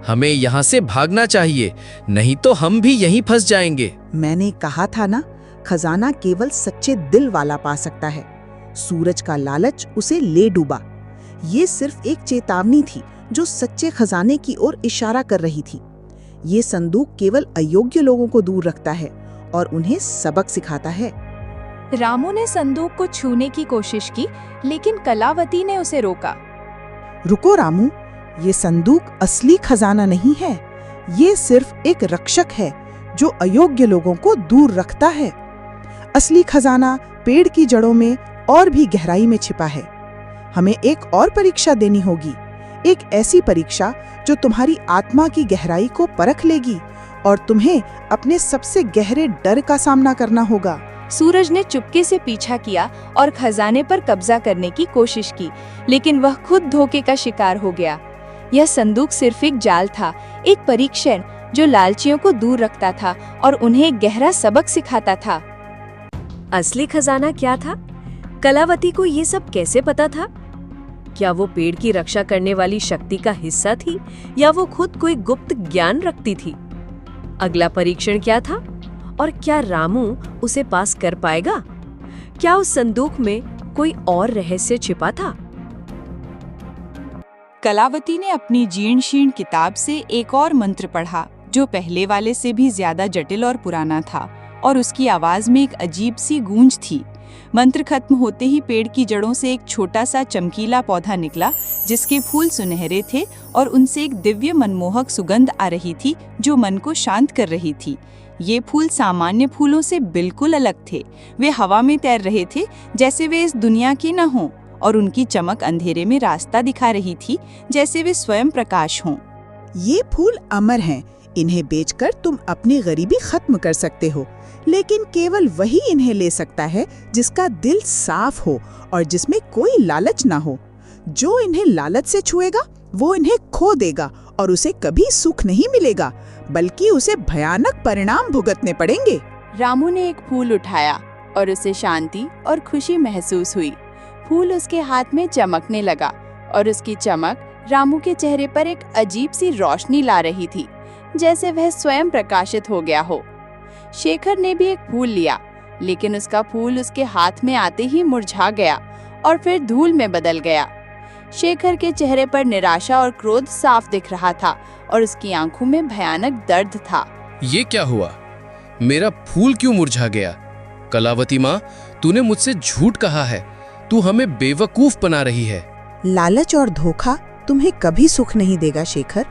हमें यहाँ से भागना चाहिए, नहीं तो हम भी यहीं फंस जाएंगे। मैंने कहा था ना, खजाना केवल सच्चे दिल वाला पा सकता है। सूरज का लालच उसे ले डूबा। ये सिर्फ एक चेतावनी थी जो सच्चे खजाने की ओर इशारा कर रही थी। ये संदूक केवल अयोग्य लोगों को दूर रखता है और उन्हें सबक सिखाता है। रामू ने संदूक को छूने की कोशिश की, लेकिन कलावती ने उसे रोका। रुको रामू, ये संदूक असली खजाना नहीं है। ये सिर्फ एक रक्षक है जो अयोग्य लोगों को दूर रखता है। असली खजाना पेड़ की जड़ों में और भी गहराई में छिपा है। हमें एक और परीक्षा देनी होगी, एक ऐसी परीक्षा जो तुम्हारी आत्मा की गहराई को परख लेगी और तुम्हें अपने सबसे गहरे डर का सामना करना होगा। सूरज ने चुपके से पीछा किया और खजाने पर कब्जा करने की कोशिश की, लेकिन वह खुद धोखे का शिकार हो गया। यह संदूक सिर्फ एक जाल था, एक परीक्षण जो लालचियों को दूर रखता था और उन्हें एक गहरा सबक सिखाता था। असली खजाना क्या था? कलावती को ये सब कैसे पता था? क्या वो पेड़ की रक्षा करने वाली शक्ति का हिस्सा थी या वो खुद कोई गुप्त ज्ञान रखती थी? अगला परीक्षण क्या था और क्या रामू उसे पास कर पाएगा? क्या उस संदूक में कोई और रहस्य छिपा था? कलावती ने अपनी जीर्ण शीर्ण किताब से एक और मंत्र पढ़ा जो पहले वाले से भी ज्यादा जटिल और पुराना था, और उसकी आवाज में एक अजीब सी गूंज थी। मंत्र खत्म होते ही पेड़ की जड़ों से एक छोटा सा चमकीला पौधा निकला जिसके फूल सुनहरे थे और उनसे एक दिव्य मनमोहक सुगंध आ रही थी जो मन को शांत कर रही थी। ये फूल सामान्य फूलों से बिल्कुल अलग थे। वे हवा में तैर रहे थे जैसे वे इस दुनिया के न हों, और उनकी चमक अंधेरे में रास्ता दिखा रही थी जैसे वे स्वयं प्रकाश हों। ये फूल अमर हैं। इन्हें बेचकर तुम अपनी गरीबी खत्म कर सकते हो, लेकिन केवल वही इन्हें ले सकता है जिसका दिल साफ हो और जिसमें कोई लालच ना हो। जो इन्हें लालच से छुएगा वो इन्हें खो देगा और उसे कभी सुख नहीं मिलेगा, बल्कि उसे भयानक परिणाम भुगतने पड़ेंगे। रामू ने एक फूल उठाया और उसे शांति और खुशी महसूस हुई। फूल उसके हाथ में चमकने लगा और उसकी चमक रामू के चेहरे पर एक अजीब सी रोशनी ला रही थी, जैसे वह स्वयं प्रकाशित हो गया हो। शेखर ने भी एक फूल लिया, लेकिन उसका फूल उसके हाथ में आते ही मुरझा गया और फिर धूल में बदल गया। शेखर के चेहरे पर निराशा और क्रोध साफ दिख रहा था और उसकी आंखों में भयानक दर्द था। ये क्या हुआ? मेरा फूल क्यों मुरझा गया? कलावती माँ, तूने मुझसे झूठ कहा है। तू हमें बेवकूफ बना रही है। लालच और धोखा तुम्हें कभी सुख नहीं देगा शेखर।